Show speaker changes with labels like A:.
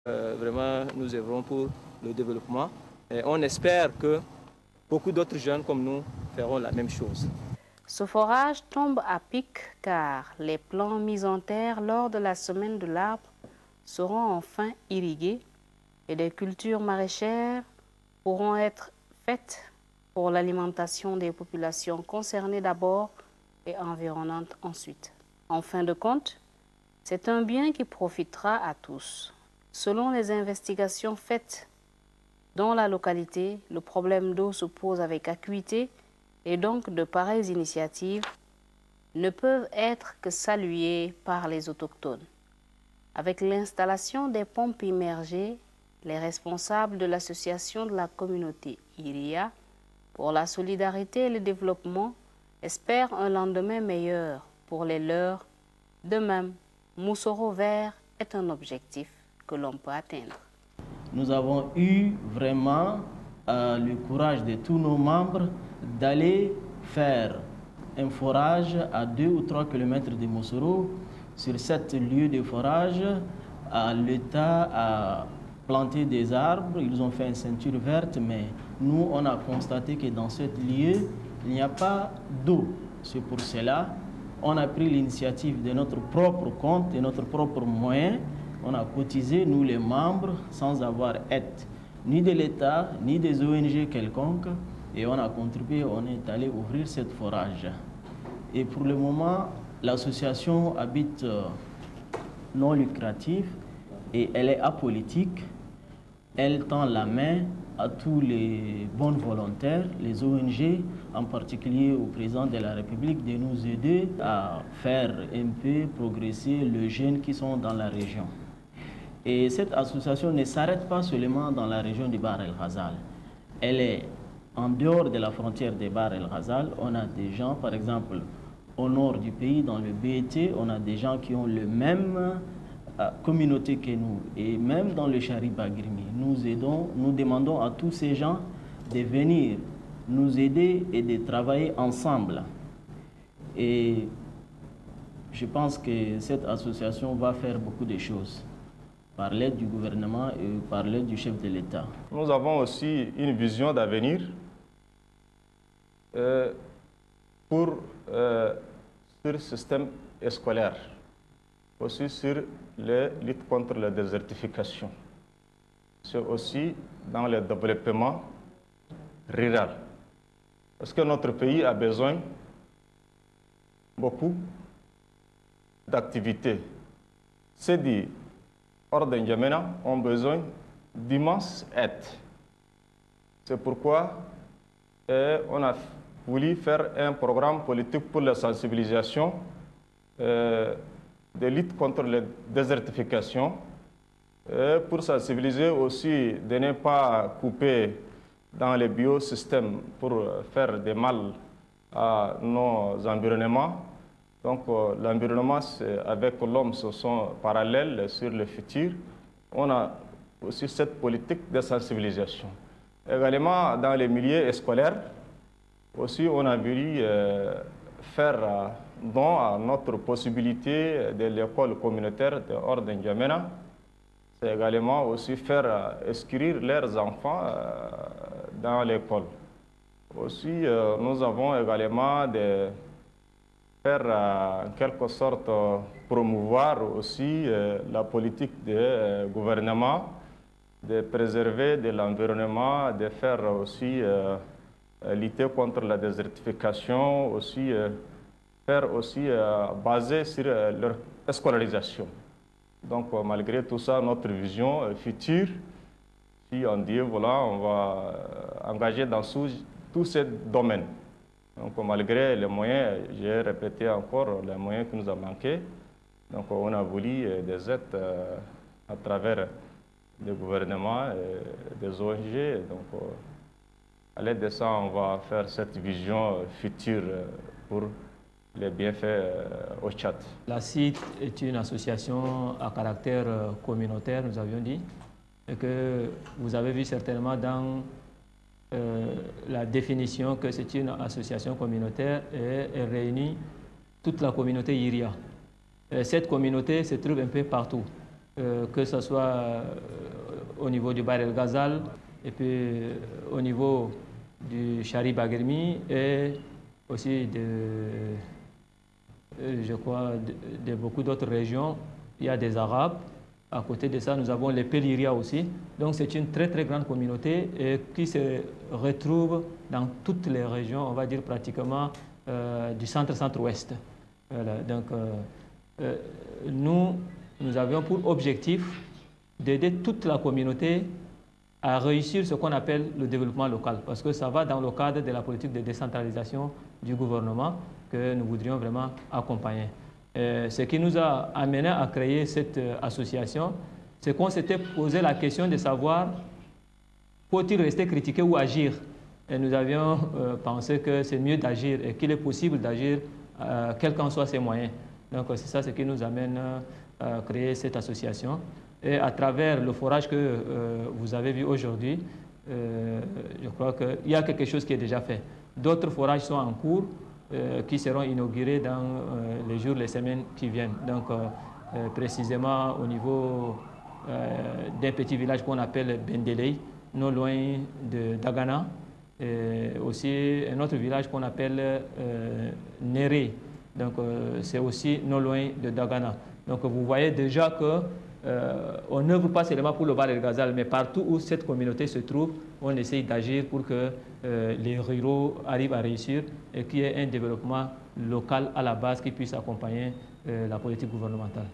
A: Vraiment, nous œuvrons pour le développement. Et on espère que beaucoup d'autres jeunes comme nous feront la même chose.
B: Ce forage tombe à pic car les plants mis en terre lors de la semaine de l'arbre seront enfin irrigués et des cultures maraîchères pourront être faites pour l'alimentation des populations concernées d'abord et environnantes ensuite. En fin de compte, c'est un bien qui profitera à tous. Selon les investigations faites dans la localité, le problème d'eau se pose avec acuité et donc de pareilles initiatives ne peuvent être que saluées par les autochtones. Avec l'installation des pompes immergées, les responsables de l'association de la communauté IRIA pour la solidarité et le développement espèrent un lendemain meilleur pour les leurs. De même, Moussoro vert est un objectif que l'on peut atteindre.
C: Nous avons eu vraiment le courage de tous nos membres d'aller faire un forage à 2 ou 3 km de Moussoro. Sur 7 lieux de forage, l'État a planté des arbres, ils ont fait une ceinture verte, mais nous, on a constaté que dans ce lieu, il n'y a pas d'eau. C'est pour cela on a pris l'initiative de notre propre compte et notre propre moyen. On a cotisé, nous les membres, sans avoir aide ni de l'État, ni des ONG quelconques. Et on a contribué, on est allé ouvrir cette forage. Et pour le moment, l'association habite non lucrative et elle est apolitique. Elle tend la main à tous les bons volontaires, les ONG, en particulier au président de la République, de nous aider à faire un peu progresser les jeunes qui sont dans la région. Et cette association ne s'arrête pas seulement dans la région du Bahr El Ghazal. Elle est en dehors de la frontière de Bahr El Ghazal. On a des gens, par exemple, au nord du pays, dans le BT, on a des gens qui ont le même communauté que nous, et même dans le Chari Bagrimi, nous demandons à tous ces gens de venir nous aider et de travailler ensemble. Et je pense que cette association va faire beaucoup de choses par l'aide du gouvernement et par l'aide du chef de l'État.
D: Nous avons aussi une vision d'avenir sur le système scolaire, aussi sur la lutte contre la désertification. C'est aussi dans le développement rural. Parce que notre pays a besoin beaucoup d'activités. Ces dits hors d'Injamena ont besoin d'immenses aides. C'est pourquoi on a voulu faire un programme politique pour la sensibilisation de lutte contre la désertification, pour sensibiliser aussi de ne pas couper dans les biosystèmes pour faire des mal à nos environnements. Donc l'environnement avec l'homme se sont parallèles sur le futur. On a aussi cette politique de sensibilisation. Également dans les milieux scolaires, aussi on a voulu faire don à notre possibilité de l'école communautaire de Ordre N'Djamena. C'est également aussi faire inscrire leurs enfants dans l'école. Aussi, nous avons également de faire en quelque sorte promouvoir aussi la politique du gouvernement, de préserver de l'environnement, de faire aussi lutter contre la désertification, aussi faire aussi basé sur leur scolarisation. Donc malgré tout ça, notre vision future, si on dit voilà, on va engager dans tous ces domaines. Donc malgré les moyens, j'ai répété encore les moyens qui nous ont manqué, donc on a voulu des aides à travers le gouvernement et des ONG. Donc à l'aide de ça, on va faire cette vision future pour les bienfaits au Tchad.
E: La CIT est une association à caractère communautaire, nous avions dit, et que vous avez vu certainement dans la définition que c'est une association communautaire et elle réunit toute la communauté Iria. Cette communauté se trouve un peu partout. que ce soit au niveau du Bahr el Ghazal et puis au niveau du Chari Baguirmi et aussi je crois de beaucoup d'autres régions. Il y a des Arabes. À côté de ça, nous avons les Péliria aussi. Donc c'est une très très grande communauté et qui se retrouve dans toutes les régions, on va dire pratiquement du centre-centre-ouest. Voilà. Donc nous avions pour objectif d'aider toute la communauté à réussir ce qu'on appelle le développement local, parce que ça va dans le cadre de la politique de décentralisation du gouvernement que nous voudrions vraiment accompagner. Ce qui nous a amené à créer cette association, c'est qu'on s'était posé la question de savoir, faut-il rester critiqué ou agir? Et nous avions pensé que c'est mieux d'agir et qu'il est possible d'agir quels qu'en soient ses moyens. Donc c'est ça ce qui nous amène à créer cette association. Et à travers le forage que vous avez vu aujourd'hui, je crois qu'il y a quelque chose qui est déjà fait. D'autres forages sont en cours, qui seront inaugurés dans les jours, les semaines qui viennent. Donc précisément au niveau d'un petit village qu'on appelle Bendeley, non loin de Dagana, et aussi un autre village qu'on appelle Néré. Donc c'est aussi non loin de Dagana. Donc vous voyez déjà que on n'œuvre pas seulement pour le Bahr el Ghazal, mais partout où cette communauté se trouve, on essaye d'agir pour que les ruraux arrivent à réussir et qu'il y ait un développement local à la base qui puisse accompagner la politique gouvernementale.